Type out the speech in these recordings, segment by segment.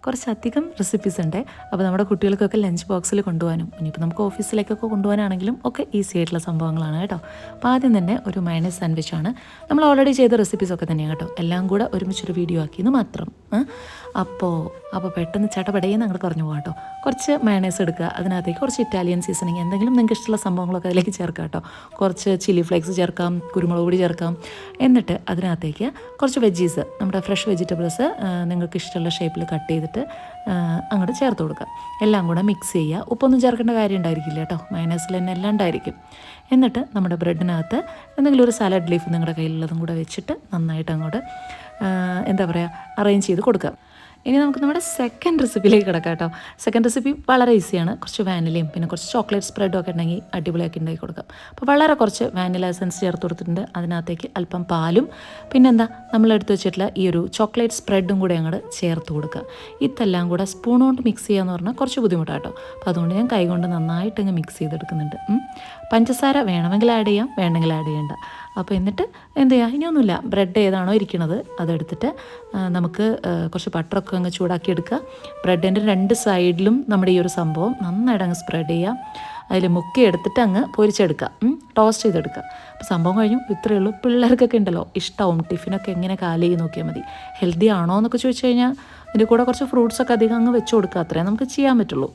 കുറച്ചധികം റെസിപ്പീസ് ഉണ്ട്. അപ്പോൾ നമ്മുടെ കുട്ടികൾക്കൊക്കെ ലഞ്ച് ബോക്സിൽ കൊണ്ടുപോകാനും ഇനിയിപ്പോൾ നമുക്ക് ഓഫീസിലേക്കൊക്കെ കൊണ്ടുപോകാനാണെങ്കിലും ഒക്കെ ഈസി ആയിട്ടുള്ള സംഭവങ്ങളാണ് കേട്ടോ. അപ്പോൾ ആദ്യം തന്നെ ഒരു മയണൈസ് സാൻഡ്വിച്ചാണ്. നമ്മൾ ഓൾറെഡി ചെയ്ത റെസിപ്പീസൊക്കെ തന്നെയാണ് കേട്ടോ. എല്ലാം കൂടെ ഒരുമിച്ചൊരു വീഡിയോ ആക്കിയെന്ന് മാത്രം. അപ്പോൾ പെട്ടെന്ന് ചട്ടപടയെന്ന് അങ്ങോട്ട് കുറഞ്ഞു പോകാം കേട്ടോ. കുറച്ച് മയണൈസ് എടുക്കുക, അതിനകത്തേക്ക് കുറച്ച് ഇറ്റാലിയൻ സീസണിങ് എന്തെങ്കിലും നിങ്ങൾക്ക് ഇഷ്ടമുള്ള സംഭവങ്ങളൊക്കെ അതിലേക്ക് ചേർക്കാം കേട്ടോ. കുറച്ച് ചില്ലി ഫ്ലേക്സ് ചേർക്കാം, കുരുമുളക് പൊടി ചേർക്കാം. എന്നിട്ട് അതിനകത്തേക്ക് കുറച്ച് വെജീസ്, നമ്മുടെ ഫ്രഷ് വെജിറ്റബിൾസ് നിങ്ങൾക്ക് ഇഷ്ടമുള്ള ഷേപ്പിൽ കട്ട് ചെയ്തിട്ട് അങ്ങോട്ട് ചേർത്ത് കൊടുക്കുക. എല്ലാം കൂടെ മിക്സ് ചെയ്യുക. ഉപ്പൊന്നും ചേർക്കേണ്ട കാര്യം ഉണ്ടായിരിക്കില്ല കേട്ടോ, മയണൈസിൽ തന്നെ എല്ലാം ഉണ്ടായിരിക്കും. എന്നിട്ട് നമ്മുടെ ബ്രെഡിനകത്ത് എന്തെങ്കിലും ഒരു സാലഡ് ലീഫ് നിങ്ങളുടെ കയ്യിലുള്ളതും കൂടെ വെച്ചിട്ട് നന്നായിട്ട് അങ്ങോട്ട് എന്താ പറയുക, അറേഞ്ച് ചെയ്ത് കൊടുക്കുക. ഇനി നമുക്ക് നമ്മുടെ സെക്കൻഡ് റെസിപ്പിയിലേക്ക് കിടക്കാം കേട്ടോ. സെക്കൻഡ് റെസിപ്പി വളരെ ഈസിയാണ്. കുറച്ച് വാനിലയും പിന്നെ കുറച്ച് ചോക്ലേറ്റ് സ്പ്രെഡും ഒക്കെ ഉണ്ടെങ്കിൽ അടിപൊളിയാക്കി ഉണ്ടാക്കി കൊടുക്കാം. അപ്പോൾ വളരെ കുറച്ച് വാനില എസൻസ് ചേർത്ത് കൊടുത്തിട്ടുണ്ട്. അതിനകത്തേക്ക് അല്പം പാലും പിന്നെന്താ നമ്മളെടുത്ത് വെച്ചിട്ടുള്ള ഈ ഒരു ചോക്ലേറ്റ് സ്പ്രെഡും കൂടെ അങ്ങോട്ട് ചേർത്ത് കൊടുക്കുക. ഇതെല്ലാം കൂടെ സ്പൂൺ കൊണ്ട് മിക്സ് ചെയ്യാന്ന് പറഞ്ഞാൽ കുറച്ച് ബുദ്ധിമുട്ടാണ് കേട്ടോ. അപ്പോൾ അതുകൊണ്ട് ഞാൻ കൈകൊണ്ട് നന്നായിട്ട് അങ്ങ് മിക്സ് ചെയ്തെടുക്കുന്നുണ്ട്. പഞ്ചസാര വേണമെങ്കിൽ ആഡ് ചെയ്യാം, വേണമെങ്കിൽ ആഡ് ചെയ്യേണ്ട. അപ്പോൾ എന്നിട്ട് എന്ത് ചെയ്യുക, ഇനിയൊന്നുമില്ല, ബ്രെഡ് ഏതാണോ ഇരിക്കുന്നത് അതെടുത്തിട്ട് നമുക്ക് കുറച്ച് ബട്ടറൊക്കെ അങ്ങ് ചൂടാക്കി എടുക്കുക. ബ്രെഡിൻ്റെ രണ്ട് സൈഡിലും നമ്മുടെ ഈ ഒരു സംഭവം നന്നായിട്ട് അങ്ങ് സ്പ്രെഡ് ചെയ്യുക. അതിൽ മുക്കി എടുത്തിട്ട് അങ്ങ് പൊരിച്ചെടുക്കുക, ടോസ്റ്റ് ചെയ്തെടുക്കുക. അപ്പോൾ സംഭവം കഴിഞ്ഞു. ഇത്രയേ ഉള്ളൂ. പിള്ളേർക്കൊക്കെ ഉണ്ടല്ലോ ഇഷ്ടമാവും. ടിഫിനൊക്കെ എങ്ങനെ കാലി നോക്കിയാൽ മതി. ഹെൽത്തി ആണോ എന്നൊക്കെ ചോദിച്ചു കഴിഞ്ഞാൽ ഇതിൻ്റെ കൂടെ കുറച്ച് ഫ്രൂട്ട്സൊക്കെ അധികം അങ്ങ് വെച്ച് കൊടുക്കുക. അത്രേ നമുക്ക് ചെയ്യാൻ പറ്റുള്ളൂ.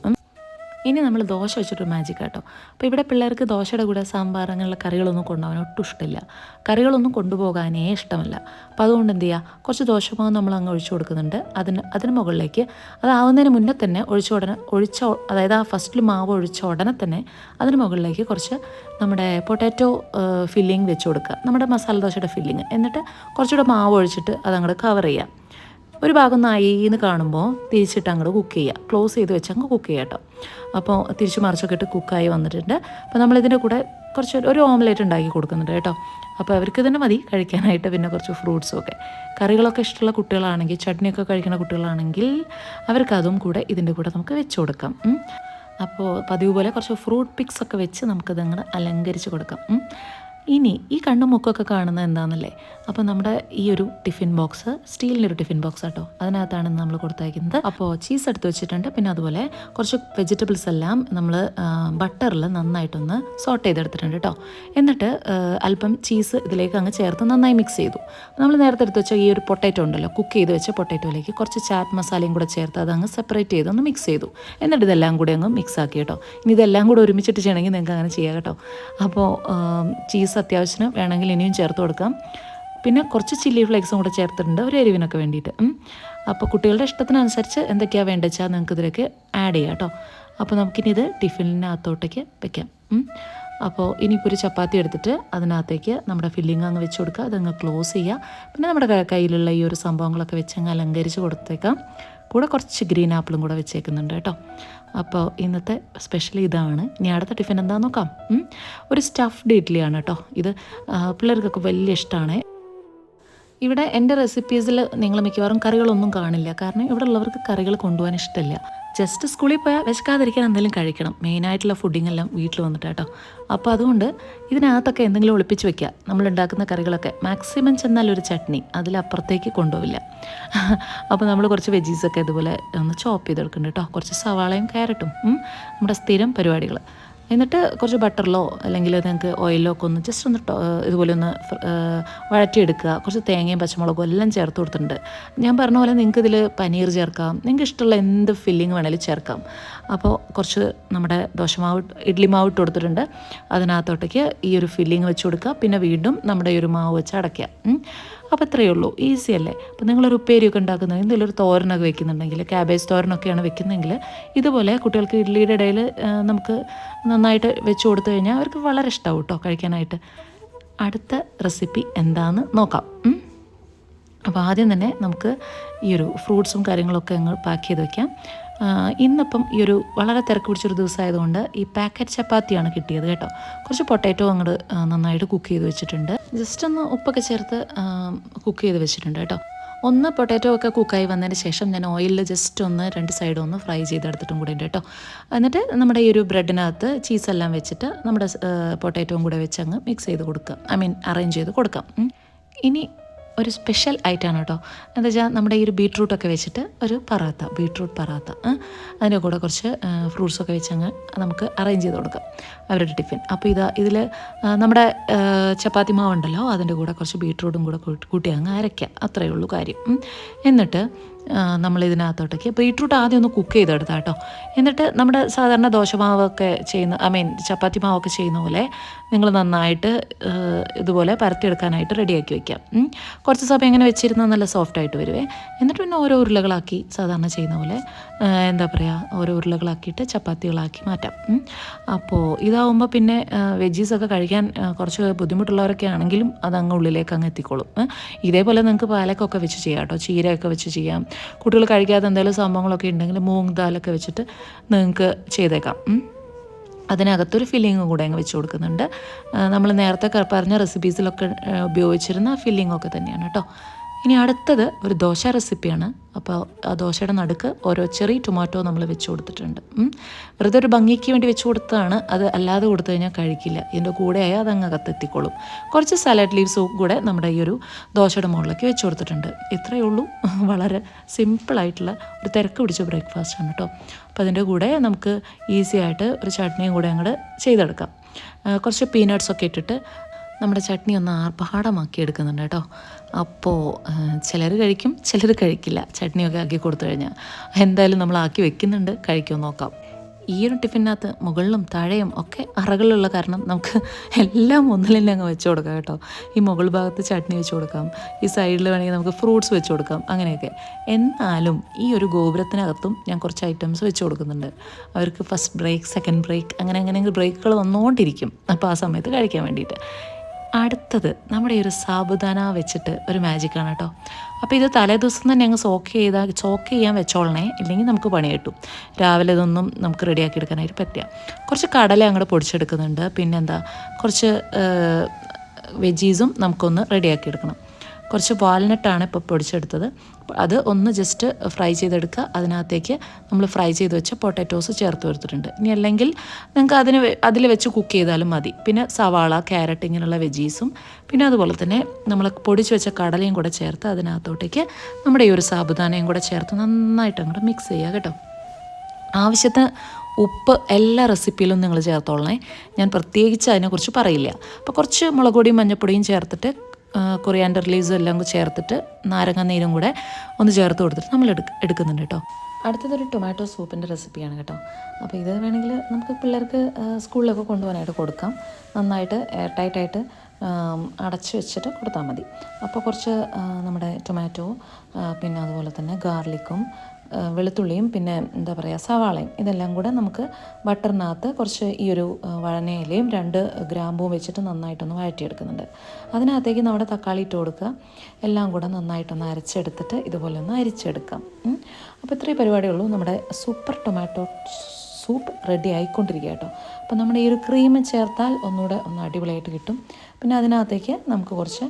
ഇനി നമ്മൾ ദോശ വെച്ചിട്ടൊരു മാജിക് കേട്ടോ. അപ്പോൾ ഇവിടെ പിള്ളേർക്ക് ദോശയുടെ കൂടെ സാമ്പാർ അങ്ങനെയുള്ള കറികളൊന്നും കൊണ്ടുപോകാൻ ഒട്ടും ഇഷ്ടമില്ല. കറികളൊന്നും കൊണ്ടുപോകാനേ ഇഷ്ടമല്ല. അപ്പോൾ അതുകൊണ്ട് എന്ത് ചെയ്യുക, കുറച്ച് ദോശമാവ് നമ്മൾ അങ്ങ് ഒഴിച്ചു കൊടുക്കുന്നുണ്ട്. അതിന് മുകളിലേക്ക് അതാവുന്നതിന് മുന്നേ തന്നെ അതായത് ആ ഫസ്റ്റിൽ മാവ് ഒഴിച്ച ഉടനെ തന്നെ അതിന് മുകളിലേക്ക് കുറച്ച് നമ്മുടെ പൊട്ടാറ്റോ ഫില്ലിങ് വെച്ച് കൊടുക്കുക, നമ്മുടെ മസാല ദോശയുടെ ഫില്ലിങ്. എന്നിട്ട് കുറച്ചുകൂടെ മാവ് ഒഴിച്ചിട്ട് അതങ്ങോട്ട് കവർ ചെയ്യുക. ഒരു ഭാഗം നായിന്ന് കാണുമ്പോൾ തിരിച്ചിട്ട് അങ്ങോട്ട് കുക്ക് ചെയ്യുക, ക്ലോസ് ചെയ്ത് വെച്ച് അങ്ങ് കുക്ക് ചെയ്യുക കേട്ടോ. അപ്പോൾ തിരിച്ച് മറിച്ചൊക്കെ ഇട്ട് കുക്കായി വന്നിട്ടുണ്ട്. അപ്പോൾ നമ്മളിതിൻ്റെ കൂടെ കുറച്ച് ഒരു ഓംലേറ്റ് ഉണ്ടാക്കി കൊടുക്കുന്നുണ്ട് കേട്ടോ. അപ്പോൾ അവർക്ക് തന്നെ മതി കഴിക്കാനായിട്ട്. പിന്നെ കുറച്ച് ഫ്രൂട്ട്സും ഒക്കെ, കറികളൊക്കെ ഇഷ്ടമുള്ള കുട്ടികളാണെങ്കിൽ, ചട്നിയൊക്കെ കഴിക്കുന്ന കുട്ടികളാണെങ്കിൽ അവർക്ക് അതും കൂടെ ഇതിൻ്റെ കൂടെ നമുക്ക് വെച്ച് കൊടുക്കാം. അപ്പോൾ പതിവ് പോലെ കുറച്ച് ഫ്രൂട്ട് പിക്സ് ഒക്കെ വെച്ച് നമുക്കതങ്ങനെ അലങ്കരിച്ച് കൊടുക്കാം. ഇനി ഈ കണ്ണും മുക്കൊക്കെ കാണുന്നത് എന്താണെന്നല്ലേ, അപ്പോൾ നമ്മുടെ ഈ ഒരു ടിഫിൻ ബോക്സ് സ്റ്റീലിൻ്റെ ഒരു ടിഫിൻ ബോക്സ് കേട്ടോ. അതിനകത്താണ് നമ്മൾ കൊടുത്തയക്കുന്നത്. അപ്പോൾ ചീസ് എടുത്ത് വെച്ചിട്ടുണ്ട്. പിന്നെ അതുപോലെ കുറച്ച് വെജിറ്റബിൾസ് എല്ലാം നമ്മൾ ബട്ടറിൽ നന്നായിട്ടൊന്ന് സോട്ട് ചെയ്തെടുത്തിട്ടുണ്ട് കേട്ടോ. എന്നിട്ട് അല്പം ചീസ് ഇതിലേക്ക് അങ്ങ് ചേർത്ത് നന്നായി മിക്സ് ചെയ്തു. നമ്മൾ നേരത്തെ എടുത്ത് വെച്ച ഈ ഒരു പൊട്ടാറ്റോ ഉണ്ടല്ലോ, കുക്ക് ചെയ്ത് വെച്ച പൊട്ടാറ്റോയിലേക്ക് കുറച്ച് ചാറ്റ് മസാലയും കൂടെ ചേർത്ത് അതങ്ങ് സെപ്പറേറ്റ് ചെയ്തൊന്ന് മിക്സ് ചെയ്തു. എന്നിട്ട് ഇതെല്ലാം കൂടി അങ്ങ് മിക്സ് ആക്കി കേട്ടോ. ഇനി ഇതെല്ലാം കൂടെ ഒരുമിച്ചിട്ട് ചെയ്യണമെങ്കിൽ നിങ്ങൾക്ക് അങ്ങനെ ചെയ്യാം കേട്ടോ. അപ്പോൾ ചീസ് അത്യാവശ്യത്തിന് വേണമെങ്കിൽ ഇനിയും ചേർത്ത് കൊടുക്കാം. പിന്നെ കുറച്ച് ചില്ലി ഫ്ലേക്സും കൂടെ ചേർത്തിട്ടുണ്ട് ഒരു എരിവിനൊക്കെ വേണ്ടിയിട്ട്. അപ്പോൾ കുട്ടികളുടെ ഇഷ്ടത്തിനനുസരിച്ച് എന്തൊക്കെയാണ് വേണ്ടത് വെച്ചാൽ നിങ്ങൾക്ക് ഇതിലേക്ക് ആഡ് ചെയ്യാം കേട്ടോ. അപ്പോൾ നമുക്കിനി ഇത് ടിഫിനകത്തോട്ടേക്ക് വെക്കാം. അപ്പോൾ ഇനിയിപ്പോൾ ഒരു ചപ്പാത്തി എടുത്തിട്ട് അതിനകത്തേക്ക് നമ്മുടെ ഫില്ലിങ് അങ്ങ് വെച്ച് കൊടുക്കുക, അതങ്ങ് ക്ലോസ് ചെയ്യുക. പിന്നെ നമ്മുടെ കയ്യിലുള്ള ഈ ഒരു സംഭവങ്ങളൊക്കെ വെച്ച് അങ്ങ് അലങ്കരിച്ച് കൊടുത്തേക്കാം. കൂടെ കുറച്ച് ഗ്രീൻ ആപ്പിളും കൂടെ വെച്ചേക്കുന്നുണ്ട് കേട്ടോ. അപ്പോൾ ഇന്നത്തെ സ്പെഷ്യൽ ഇതാണ്. ഇനി അടുത്ത ടിഫിൻ എന്താണെന്ന് നോക്കാം. ഒരു സ്റ്റഫ്ഡ് ഇഡ്ഡലിയാണ് കേട്ടോ. ഇത് പിള്ളേർക്കൊക്കെ വലിയ ഇഷ്ടമാണ്. ഇവിടെ എൻ്റെ റെസിപ്പീസിൽ നിങ്ങൾ മിക്കവാറും കറികളൊന്നും കാണില്ല. കാരണം ഇവിടെ ഉള്ളവർക്ക് കറികൾ കൊണ്ടുപോകാൻ ഇഷ്ടമില്ല. ജസ്റ്റ് സ്കൂളിൽ പോയാൽ വിശക്കാതിരിക്കാൻ എന്തെങ്കിലും കഴിക്കണം. മെയിനായിട്ടുള്ള ഫുഡിങ് എല്ലാം വീട്ടിൽ വന്നിട്ട് കേട്ടോ. അപ്പോൾ അതുകൊണ്ട് ഇതിനകത്തൊക്കെ എന്തെങ്കിലും ഒളിപ്പിച്ച് വെക്കുക. നമ്മൾ ഉണ്ടാക്കുന്ന കറികളൊക്കെ മാക്സിമം ചെന്നാൽ ഒരു ചട്നി, അതിലപ്പുറത്തേക്ക് കൊണ്ടുപോവില്ല. അപ്പോൾ നമ്മൾ കുറച്ച് വെജീസൊക്കെ ഇതുപോലെ ഒന്ന് ചോപ്പ് ചെയ്തെടുക്കുന്നുണ്ട് കേട്ടോ. കുറച്ച് സവാളയും ക്യാരറ്റും, നമ്മുടെ സ്ഥിരം പരിപാടികൾ. എന്നിട്ട് കുറച്ച് ബട്ടറിലോ അല്ലെങ്കിൽ നിങ്ങൾക്ക് ഓയിലോ ഒക്കെ ഒന്ന് ജസ്റ്റ് ഒന്ന് ഇതുപോലെ ഒന്ന് വഴറ്റിയെടുക്കുക. കുറച്ച് തേങ്ങയും പച്ചമുളകും എല്ലാം ചേർത്ത് കൊടുത്തിട്ടുണ്ട്. ഞാൻ പറഞ്ഞ പോലെ നിങ്ങൾക്ക് ഇതിൽ പനീർ ചേർക്കാം, നിങ്ങൾക്ക് ഇഷ്ടമുള്ള എന്ത് ഫില്ലിങ് വേണമെങ്കിലും ചേർക്കാം. അപ്പോൾ കുറച്ച് നമ്മുടെ ദോശമാവ് ഇഡ്ഡലി മാവ് ഇട്ട് കൊടുത്തിട്ടുണ്ട്. അതിനകത്തോട്ടേക്ക് ഈ ഒരു ഫില്ലിങ് വെച്ച് കൊടുക്കുക. പിന്നെ വീണ്ടും നമ്മുടെ ഈ ഒരു മാവ് വെച്ച് അടയ്ക്കുക. അപ്പോൾ ഇത്രയേ ഉള്ളൂ, ഈസി അല്ലേ. അപ്പോൾ നിങ്ങളൊരു ഉപ്പേരിയൊക്കെ ഉണ്ടാക്കുന്നത്, എന്തെങ്കിലും ഒരു തോരനൊക്കെ വെക്കുന്നുണ്ടെങ്കിൽ, ക്യാബേജ് തോരനൊക്കെയാണ് വെക്കുന്നതെങ്കിൽ ഇതുപോലെ കുട്ടികൾക്ക് ഇഡ്ഡലിയുടെ ഇടയിൽ നമുക്ക് നന്നായിട്ട് വെച്ച് കൊടുത്തു കഴിഞ്ഞാൽ അവർക്ക് വളരെ ഇഷ്ടമാവും കേട്ടോ കഴിക്കാനായിട്ട്. അടുത്ത റെസിപ്പി എന്താണെന്ന് നോക്കാം. അപ്പോൾ ആദ്യം തന്നെ നമുക്ക് ഈ ഒരു ഫ്രൂട്ട്സും കാര്യങ്ങളൊക്കെ അങ്ങ് പാക്ക് ചെയ്ത് വയ്ക്കാം. ഇന്നിപ്പം ഈ ഒരു വളരെ തിരക്ക് പിടിച്ചൊരു ദിവസമായതുകൊണ്ട് ഈ പാക്കറ്റ് ചപ്പാത്തിയാണ് കിട്ടിയത് കേട്ടോ. കുറച്ച് പൊട്ടാറ്റോ അങ്ങോട്ട് നന്നായിട്ട് കുക്ക് ചെയ്ത് വെച്ചിട്ടുണ്ട്. ജസ്റ്റ് ഒന്ന് ഉപ്പൊക്കെ ചേർത്ത് കുക്ക് ചെയ്ത് വെച്ചിട്ടുണ്ട് കേട്ടോ. ഒന്ന് പൊട്ടാറ്റോ ഒക്കെ കുക്കായി വന്നതിന് ശേഷം ഞാൻ ഓയിലിൽ ജസ്റ്റ് ഒന്ന് രണ്ട് സൈഡും ഒന്ന് ഫ്രൈ ചെയ്തെടുത്തിട്ടും കൂടെ ഉണ്ട് കേട്ടോ. എന്നിട്ട് നമ്മുടെ ഈ ഒരു ബ്രെഡിനകത്ത് ചീസെല്ലാം വെച്ചിട്ട് നമ്മുടെ പൊട്ടാറ്റോയും കൂടെ വെച്ച് അങ്ങ് മിക്സ് ചെയ്ത് കൊടുക്കുക, അറേഞ്ച് ചെയ്ത് കൊടുക്കാം. ഇനി ഒരു സ്പെഷ്യൽ ഐറ്റമാണ് കേട്ടോ. എന്താ വെച്ചാൽ നമ്മുടെ ഈ ഒരു ബീട്രൂട്ടൊക്കെ വെച്ചിട്ട് ഒരു ബീട്രൂട്ട് പറാത്ത, അതിൻ്റെ കൂടെ കുറച്ച് ഫ്രൂട്ട്സൊക്കെ വെച്ച് അങ്ങ് നമുക്ക് അറേഞ്ച് ചെയ്ത് കൊടുക്കാം അവരുടെ ടിഫിൻ. അപ്പോൾ ഇതിൽ നമ്മുടെ ചപ്പാത്തി മാവുണ്ടല്ലോ, അതിൻ്റെ കൂടെ കുറച്ച് ബീട്രൂട്ടും കൂടെ കൂട്ടി അങ്ങ് അരയ്ക്കുക, അത്രയേ ഉള്ളൂ കാര്യം. എന്നിട്ട് നമ്മൾ ഇതിനകത്തോട്ടേക്ക് ബീട്രൂട്ട് ആദ്യം ഒന്ന് കുക്ക് ചെയ്തെടുത്താൽ കേട്ടോ. എന്നിട്ട് നമ്മുടെ സാധാരണ ദോശമാവൊക്കെ ചപ്പാത്തി മാവൊക്കെ ചെയ്യുന്ന പോലെ നിങ്ങൾ നന്നായിട്ട് ഇതുപോലെ പരത്തിയെടുക്കാനായിട്ട് റെഡിയാക്കി വയ്ക്കാം. കുറച്ച് സമയം ഇങ്ങനെ വെച്ചിരുന്നാൽ നല്ല സോഫ്റ്റായിട്ട് വരുവേ. എന്നിട്ട് പിന്നെ ഓരോ ഉരുളകളാക്കി സാധാരണ ചെയ്യുന്ന പോലെ ഓരോ ഉരുളകളാക്കിയിട്ട് ചപ്പാത്തികളാക്കി മാറ്റാം. അപ്പോൾ ഇതാവുമ്പോൾ പിന്നെ വെജീസൊക്കെ കഴിക്കാൻ കുറച്ച് ബുദ്ധിമുട്ടുള്ളവരൊക്കെ ആണെങ്കിലും അതങ്ങ് ഉള്ളിലേക്ക് അങ്ങ് എത്തിക്കോളും. ഇതേപോലെ നിങ്ങൾക്ക് പാലക്കൊക്കെ വെച്ച് ചെയ്യാം കേട്ടോ, ചീരയൊക്കെ വെച്ച് ചെയ്യാം. കുട്ടികൾ കഴിക്കാത്ത എന്തെങ്കിലും സംഭവങ്ങളൊക്കെ ഉണ്ടെങ്കിൽ മൂങ് ദാലൊക്കെ വെച്ചിട്ട് നിങ്ങൾക്ക് ചെയ്തേക്കാം. അതിനകത്തൊരു ഫില്ലിങ്ങും കൂടെ അങ്ങ് വെച്ച് കൊടുക്കുന്നുണ്ട്. നമ്മൾ നേരത്തെ പറഞ്ഞ റെസിപ്പീസിലൊക്കെ ഉപയോഗിച്ചിരുന്ന ഫില്ലിങ്ങൊക്കെ തന്നെയാണ് കേട്ടോ. ഇനി അടുത്തത് ഒരു ദോശ റെസിപ്പിയാണ്. അപ്പോൾ ആ ദോശയുടെ നടുക്ക് ഓരോ ചെറിയ ടൊമാറ്റോ നമ്മൾ വെച്ച് കൊടുത്തിട്ടുണ്ട്. വെറുതെ ഒരു ഭംഗിക്ക് വേണ്ടി വെച്ച് കൊടുത്തതാണ്. അത് അല്ലാതെ കൊടുത്തു കഴിഞ്ഞാൽ കഴിക്കില്ല. ഇതിൻ്റെ കൂടെ ആയാൽ അതങ്ങ് അകത്തെത്തിക്കോളും. കുറച്ച് സാലഡ് ലീവ്സും കൂടെ നമ്മുടെ ഈ ഒരു ദോശയുടെ മുകളിലേക്ക് വെച്ച് കൊടുത്തിട്ടുണ്ട്. ഇത്രയേ ഉള്ളൂ. വളരെ സിമ്പിളായിട്ടുള്ള ഒരു തിരക്ക് പിടിച്ച ബ്രേക്ക്ഫാസ്റ്റാണ് കേട്ടോ. അപ്പോൾ അതിൻ്റെ കൂടെ നമുക്ക് ഈസി ആയിട്ട് ഒരു ചട്നിയും കൂടെ അങ്ങോട്ട് ചെയ്തെടുക്കാം. കുറച്ച് പീനട്ട്സൊക്കെ ഇട്ടിട്ട് നമ്മുടെ ചട്നി ഒന്ന് ആർഭാടമാക്കി എടുക്കുന്നുണ്ട് കേട്ടോ. അപ്പോൾ ചിലർ കഴിക്കും, ചിലർ കഴിക്കില്ല. ചട്നിയൊക്കെ ആക്കി കൊടുത്തു കഴിഞ്ഞാൽ എന്തായാലും നമ്മൾ ആക്കി വെക്കുന്നുണ്ട്, കഴിക്കുമെന്ന് നോക്കാം. ഈ ഒരു ടിഫിനകത്ത് മുകളിലും താഴെയും ഒക്കെ അറകളുള്ള കാരണം നമുക്ക് എല്ലാം ഒന്നിലെല്ലാം അങ്ങ് വെച്ച് കൊടുക്കാം കേട്ടോ. ഈ മുകൾ ഭാഗത്ത് ചട്നി വെച്ച് കൊടുക്കാം, ഈ സൈഡിൽ വേണമെങ്കിൽ നമുക്ക് ഫ്രൂട്ട്സ് വെച്ച് കൊടുക്കാം, അങ്ങനെയൊക്കെ. എന്നാലും ഈ ഒരു ഗോപുരത്തിനകത്തും ഞാൻ കുറച്ച് ഐറ്റംസ് വെച്ച് കൊടുക്കുന്നുണ്ട്. അവർക്ക് ഫസ്റ്റ് ബ്രേക്ക്, സെക്കൻഡ് ബ്രേക്ക്, അങ്ങനെ ബ്രേക്കുകൾ വന്നുകൊണ്ടിരിക്കും. അപ്പോൾ ആ സമയത്ത് കഴിക്കാൻ വേണ്ടിയിട്ട്. അടുത്തത് നമ്മുടെ ഈ ഒരു സാബുദാന വെച്ചിട്ട് ഒരു മാജിക്കാണ് കേട്ടോ. അപ്പോൾ ഇത് തലേദിവസം തന്നെ അങ്ങ് സോക്ക് ചെയ്യാൻ വെച്ചോളണേ, ഇല്ലെങ്കിൽ നമുക്ക് പണി കിട്ടും. രാവിലെ ഇതൊന്നും നമുക്ക് റെഡിയാക്കി എടുക്കാനായിട്ട് പറ്റുക. കുറച്ച് കടല അങ്ങോട്ട് പൊടിച്ചെടുക്കുന്നുണ്ട്. പിന്നെന്താ, കുറച്ച് വെജീസും നമുക്കൊന്ന് റെഡിയാക്കി എടുക്കണം. കുറച്ച് വാൽനട്ടാണ് ഇപ്പോൾ പൊടിച്ചെടുത്തത്. അത് ഒന്ന് ജസ്റ്റ് ഫ്രൈ ചെയ്തെടുക്കുക. അതിനകത്തേക്ക് നമ്മൾ ഫ്രൈ ചെയ്ത് വെച്ച പൊട്ടാറ്റോസ് ചേർത്ത് കൊടുത്തിട്ടുണ്ട്. ഇനി അല്ലെങ്കിൽ നിങ്ങൾക്ക് അതിൽ വെച്ച് കുക്ക് ചെയ്താലും മതി. പിന്നെ സവാള, ക്യാരറ്റ്, ഇങ്ങനെയുള്ള വെജീസും പിന്നെ അതുപോലെ തന്നെ നമ്മൾ പൊടിച്ച് വെച്ച കടലയും കൂടെ ചേർത്ത് അതിനകത്തോട്ടേക്ക് നമ്മുടെ ഈ ഒരു സാബുദാനയും കൂടെ ചേർത്ത് നന്നായിട്ട് അങ്ങോട്ട് മിക്സ് ചെയ്യുക കേട്ടോ. ആവശ്യത്തിന് ഉപ്പ് എല്ലാ റെസിപ്പിയിലും നിങ്ങൾ ചേർത്തോളണേ. ഞാൻ പ്രത്യേകിച്ച് അതിനെക്കുറിച്ച് പറയില്ല. അപ്പോൾ കുറച്ച് മുളക് പൊടിയും മഞ്ഞൾപ്പൊടിയും ചേർത്തിട്ട് കൊറിയാൻഡർ ലീവ്സും എല്ലാം കൂടി ചേർത്തിട്ട് നാരങ്ങ നീരും കൂടെ ഒന്ന് ചേർത്ത് കൊടുത്തിട്ട് നമ്മൾ എടുക്കുന്നുണ്ട് കേട്ടോ. അടുത്തതൊരു ടൊമാറ്റോ സൂപ്പിൻ്റെ റെസിപ്പിയാണ് കേട്ടോ. അപ്പോൾ ഇത് വേണമെങ്കിൽ നമുക്ക് പിള്ളേർക്ക് സ്കൂളിലൊക്കെ കൊണ്ടുപോകാനായിട്ട് കൊടുക്കാം. നന്നായിട്ട് എയർ ടൈറ്റായിട്ട് അടച്ച് വെച്ചിട്ട് കൊടുത്താൽ മതി. അപ്പോൾ കുറച്ച് നമ്മുടെ ടൊമാറ്റോ, പിന്നെ അതുപോലെ തന്നെ ഗാർലിക്കും വെളുത്തുള്ളിയും പിന്നെ സവാളയും ഇതെല്ലാം കൂടെ നമുക്ക് ബട്ടറിനകത്ത് കുറച്ച് ഈ ഒരു വഴനയിലയും 2 ഗ്രാമ്പും വെച്ചിട്ട് നന്നായിട്ടൊന്ന് വഴറ്റിയെടുക്കുന്നുണ്ട്. അതിനകത്തേക്ക് നമ്മുടെ തക്കാളി ഇട്ട് കൊടുക്കുക. എല്ലാം കൂടെ നന്നായിട്ടൊന്ന് അരച്ചെടുത്തിട്ട് ഇതുപോലെ ഒന്ന് അരിച്ചെടുക്കാം. അപ്പോൾ ഇത്രയും പരിപാടിയുള്ളൂ. നമ്മുടെ സൂപ്പർ ടൊമാറ്റോ സൂപ്പ് റെഡി ആയിക്കൊണ്ടിരിക്കുക കേട്ടോ. അപ്പോൾ നമ്മുടെ ഈ ഒരു ക്രീം ചേർത്താൽ ഒന്നുകൂടെ ഒന്ന് അടിപൊളിയായിട്ട് കിട്ടും. പിന്നെ അതിനകത്തേക്ക് നമുക്ക് കുറച്ച്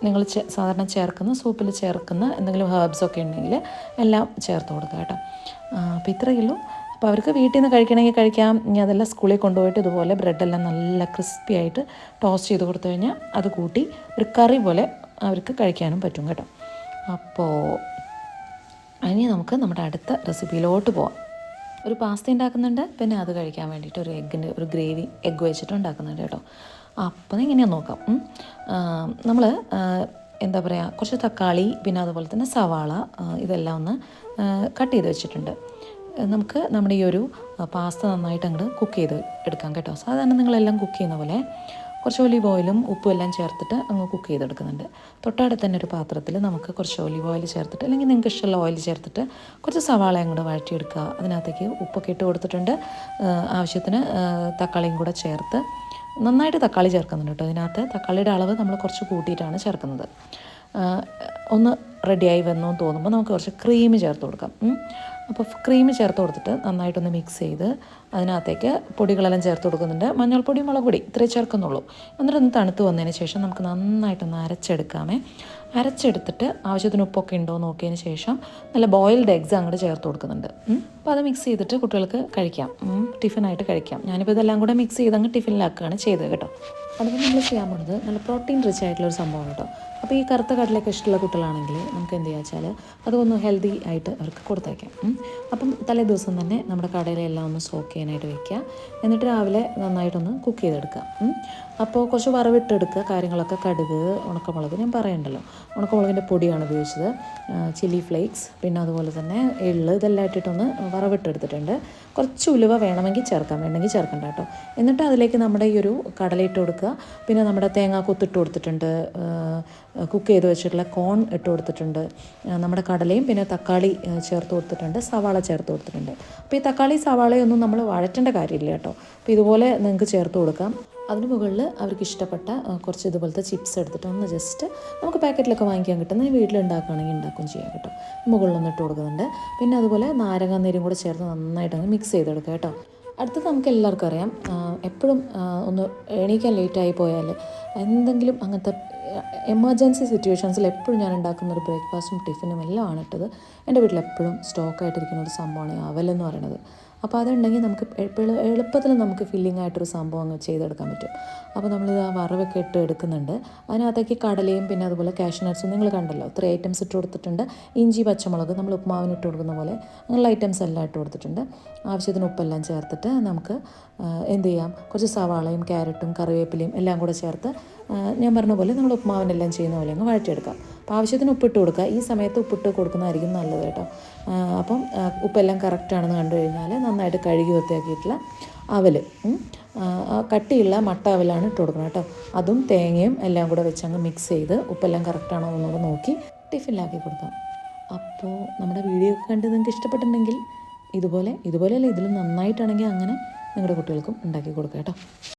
നിങ്ങൾ സാധാരണ ചേർക്കുന്ന സൂപ്പിൽ ചേർക്കുന്ന എന്തെങ്കിലും ഹെർബ്സൊക്കെ ഉണ്ടെങ്കിൽ എല്ലാം ചേർത്ത് കൊടുക്കുക കേട്ടോ. അപ്പോൾ ഇത്രയേ ഉള്ളൂ. അപ്പോൾ അവർക്ക് വീട്ടിൽ നിന്ന് കഴിക്കണമെങ്കിൽ കഴിക്കാം. ഇനി അതെല്ലാം സ്കൂളിൽ കൊണ്ടുപോയിട്ട് ഇതുപോലെ ബ്രെഡെല്ലാം നല്ല ക്രിസ്പി ആയിട്ട് ടോസ്റ്റ് ചെയ്ത് കൊടുത്തു കഴിഞ്ഞാൽ അത് കൂട്ടി ഒരു കറി പോലെ അവർക്ക് കഴിക്കാനും പറ്റും കേട്ടോ. അപ്പോൾ ഇനി നമുക്ക് നമ്മുടെ അടുത്ത റെസിപ്പിയിലോട്ട് പോവാം. ഒരു പാസ്ത ഉണ്ടാക്കുന്നുണ്ട്. പിന്നെ അത് കഴിക്കാൻ വേണ്ടിയിട്ട് ഒരു ഗ്രേവി എഗ്ഗ് വെച്ചിട്ട് ഉണ്ടാക്കുന്നുണ്ട് കേട്ടോ. അപ്പോൾ എങ്ങനെയാണെന്ന് നോക്കാം. നമ്മൾ കുറച്ച് തക്കാളി പിന്നെ അതുപോലെ തന്നെ സവാള ഇതെല്ലാം ഒന്ന് കട്ട് ചെയ്ത് വെച്ചിട്ടുണ്ട്. നമുക്ക് നമ്മുടെ ഈ ഒരു പാസ്ത നന്നായിട്ട് അങ്ങോട്ട് കുക്ക് ചെയ്ത് എടുക്കാം കേട്ടോ. സാധാരണ നിങ്ങളെല്ലാം കുക്ക് ചെയ്യുന്ന പോലെ കുറച്ച് ഒലിവ് ഓയിലും ഉപ്പും എല്ലാം ചേർത്തിട്ട് അങ്ങ് കുക്ക് ചെയ്തെടുക്കുന്നുണ്ട്. തൊട്ടടുത്ത് തന്നെ ഒരു പാത്രത്തിൽ നമുക്ക് കുറച്ച് ഒലിവ് ഓയിൽ ചേർത്തിട്ട് അല്ലെങ്കിൽ നിങ്ങൾക്ക് ഇഷ്ടമുള്ള ഓയിൽ ചേർത്തിട്ട് കുറച്ച് സവാള അങ്ങോട്ട് വഴറ്റിയെടുക്കുക. അതിനകത്തേക്ക് ഉപ്പൊക്കെ ഇട്ട് കൊടുത്തിട്ടുണ്ട്. ആവശ്യത്തിന് തക്കാളിയും കൂടെ ചേർത്ത് നന്നായിട്ട് തക്കാളി ചേർക്കുന്നുണ്ട് കേട്ടോ. അതിനകത്ത് തക്കാളിയുടെ അളവ് നമ്മൾ കുറച്ച് കൂട്ടിയിട്ടാണ് ചേർക്കുന്നത്. ഒന്ന് റെഡിയായി വന്നു തോന്നുമ്പോൾ നമുക്ക് കുറച്ച് ക്രീം ചേർത്ത് കൊടുക്കാം. അപ്പോൾ ക്രീം ചേർത്ത് കൊടുത്തിട്ട് നന്നായിട്ടൊന്ന് മിക്സ് ചെയ്ത് അതിനകത്തേക്ക് പൊടികളെല്ലാം ചേർത്ത് കൊടുക്കുന്നുണ്ട്. മഞ്ഞൾപ്പൊടി, മുളക് പൊടി ഇത്രേ ചേർക്കുന്നുള്ളൂ. എന്നിട്ടൊന്ന് തണുത്ത് വന്നതിന് ശേഷം നമുക്ക് നന്നായിട്ടൊന്ന് അരച്ചെടുത്തിട്ട് ആവശ്യത്തിന് ഉപ്പൊക്കെ ഉണ്ടോ നോക്കിയതിന് ശേഷം നല്ല ബോയിൽഡ് എഗ്സ് അങ്ങോട്ട് ചേർത്ത് കൊടുക്കുന്നുണ്ട്. അപ്പോൾ അത് മിക്സ് ചെയ്തിട്ട് കുട്ടികൾക്ക് കഴിക്കാം, ടിഫിനായിട്ട് കഴിക്കാം. ഞാനിപ്പോൾ ഇതെല്ലാം കൂടെ മിക്സ് ചെയ്ത് അങ്ങ് ടിഫിനിലാക്കുകയാണ് ചെയ്തത് കേട്ടോ. അതുകൊണ്ട് നമ്മൾ ചെയ്യാൻ പോകുന്നത് നല്ല പ്രോട്ടീൻ റിച്ച് ആയിട്ടുള്ളൊരു സംഭവമാണ് കേട്ടോ. അപ്പോൾ ഈ കറുത്ത കടലയൊക്കെ ഇഷ്ടമുള്ള കുട്ടികളാണെങ്കിൽ നമുക്ക് എന്ത് ചെയ്യുക വെച്ചാൽ അതൊന്ന് ഹെൽത്തി ആയിട്ട് അവർക്ക് കൊടുത്തയക്കാം. അപ്പം തലേ ദിവസം തന്നെ നമ്മുടെ കടലയെല്ലാം ഒന്ന് സോക്ക് ചെയ്യാനായിട്ട് വെക്കുക. എന്നിട്ട് രാവിലെ നന്നായിട്ടൊന്ന് കുക്ക് ചെയ്തെടുക്കുക. അപ്പോൾ കുറച്ച് വറവിട്ടെടുക്കുക കാര്യങ്ങളൊക്കെ. കടുക്, ഉണക്കമുളക് ഞാൻ പറയണ്ടല്ലോ, ഉണക്കമുളകിൻ്റെ പൊടിയാണ് ഉപയോഗിച്ചത്, ചില്ലി ഫ്ലേക്സ്, പിന്നെ അതുപോലെ തന്നെ എള്ള്, ഇതെല്ലാം ഇട്ടിട്ടൊന്ന് വറവിട്ടെടുത്തിട്ടുണ്ട്. കുറച്ച് ഉലുവ വേണമെങ്കിൽ ചേർക്കാം, വേണമെങ്കിൽ ചേർക്കണ്ട കേട്ടോ. എന്നിട്ട് അതിലേക്ക് നമ്മുടെ ഈ ഒരു കടല ഇട്ട് കൊടുക്കുക. പിന്നെ നമ്മുടെ തേങ്ങ കൊത്തിട്ട് കൊടുത്തിട്ടുണ്ട്, കുക്ക് ചെയ്ത് വെച്ചിട്ടുള്ള കോൺ ഇട്ട് കൊടുത്തിട്ടുണ്ട്, നമ്മുടെ കടലയും പിന്നെ തക്കാളി ചേർത്ത് കൊടുത്തിട്ടുണ്ട്, സവാള ചേർത്ത് കൊടുത്തിട്ടുണ്ട്. അപ്പോൾ ഈ തക്കാളി സവാളയൊന്നും നമ്മൾ വഴറ്റേണ്ട കാര്യമില്ല കേട്ടോ. അപ്പോൾ ഇതുപോലെ നിങ്ങൾക്ക് ചേർത്ത് കൊടുക്കാം. അതിന് മുകളിൽ അവർക്ക് ഇഷ്ടപ്പെട്ട കുറച്ച് ഇതുപോലത്തെ ചിപ്സ് എടുത്തിട്ട് ഒന്ന് ജസ്റ്റ് നമുക്ക് പാക്കറ്റിലൊക്കെ വാങ്ങിക്കാൻ കിട്ടുന്ന വീട്ടിലുണ്ടാക്കുകയാണെങ്കിൽ ഉണ്ടാക്കുകയും ചെയ്യാം കേട്ടോ. മുകളിലൊന്ന് ഇട്ട് കൊടുക്കുന്നുണ്ട്. പിന്നെ അതുപോലെ നാരങ്ങ നീരും കൂടെ ചേർത്ത് നന്നായിട്ടങ്ങ് മിക്സ് ചെയ്തെടുക്കുക കേട്ടോ. അടുത്തത് നമുക്ക് എല്ലാവർക്കും അറിയാം, എപ്പോഴും ഒന്ന് എണീക്കാൻ ലേറ്റായി പോയാൽ എന്തെങ്കിലും അങ്ങനത്തെ എമർജൻസി സിറ്റുവേഷൻസിൽ എപ്പോഴും ഞാൻ ഉണ്ടാക്കുന്നൊരു ബ്രേക്ക്ഫാസ്റ്റും ടിഫിനും എല്ലാം ആണ് ഇട്ടത്. എൻ്റെ വീട്ടിൽ എപ്പോഴും സ്റ്റോക്കായിട്ടിരിക്കുന്ന ഒരു സംഭവമാണ് ഈ അവലെന്ന് പറയുന്നത്. അപ്പോൾ അതുണ്ടെങ്കിൽ നമുക്ക് എളുപ്പത്തിൽ നമുക്ക് ഫില്ലിംഗ് ആയിട്ടൊരു സംഭവം അങ്ങ് ചെയ്തെടുക്കാൻ പറ്റും. അപ്പോൾ നമ്മളിത് ആ വറവൊക്കെ ഇട്ട് എടുക്കുന്നുണ്ട്. അതിനകത്തേക്ക് കടലയും പിന്നെ അതുപോലെ കാഷ്യൂ നട്ട്സും നിങ്ങൾ കണ്ടല്ലോ, 3 ഐറ്റംസ് ഇട്ട് കൊടുത്തിട്ടുണ്ട്. ഇഞ്ചി, പച്ചമുളക്, നമ്മൾ ഉപ്പുമാവിന് ഇട്ട് കൊടുക്കുന്ന പോലെ അങ്ങനെയുള്ള ഐറ്റംസ് എല്ലാം ഇട്ട് കൊടുത്തിട്ടുണ്ട്. ആവശ്യത്തിന് ഉപ്പെല്ലാം ചേർത്തിട്ട് നമുക്ക് എന്ത് ചെയ്യാം, കുറച്ച് സവാളയും ക്യാരറ്റും കറിവേപ്പിലയും എല്ലാം കൂടെ ചേർത്ത് ഞാൻ പറഞ്ഞ പോലെ നമ്മൾ ഉപ്പുമാവിനെല്ലാം ചെയ്യുന്ന പോലെ അങ്ങ് വഴറ്റിയെടുക്കാം. അപ്പോൾ ആവശ്യത്തിന് ഉപ്പിട്ട് കൊടുക്കുക. ഈ സമയത്ത് ഉപ്പിട്ട് കൊടുക്കുന്നതായിരിക്കും നല്ലത് കേട്ടോ. അപ്പം ഉപ്പെല്ലാം കറക്റ്റാണെന്ന് കണ്ടു കഴിഞ്ഞാൽ നന്നായിട്ട് കഴുകി വൃത്തിയാക്കിയിട്ടുള്ള അവൽ, കട്ടിയുള്ള മട്ട അവലാണ് ഇട്ട് കൊടുക്കണം കേട്ടോ. അതും തേങ്ങയും എല്ലാം കൂടെ വെച്ചങ്ങ് മിക്സ് ചെയ്ത് ഉപ്പെല്ലാം കറക്റ്റാണോ എന്നൊക്കെ നോക്കി ടിഫിനിലാക്കി കൊടുക്കാം. അപ്പോൾ നമ്മുടെ വീഡിയോ ഒക്കെ കണ്ട് നിങ്ങൾക്ക് ഇഷ്ടപ്പെട്ടിട്ടുണ്ടെങ്കിൽ ഇതുപോലെയല്ല, ഇതിലും നന്നായിട്ടാണെങ്കിൽ അങ്ങനെ നിങ്ങളുടെ കുട്ടികൾക്കും ഉണ്ടാക്കി കൊടുക്കാം കേട്ടോ.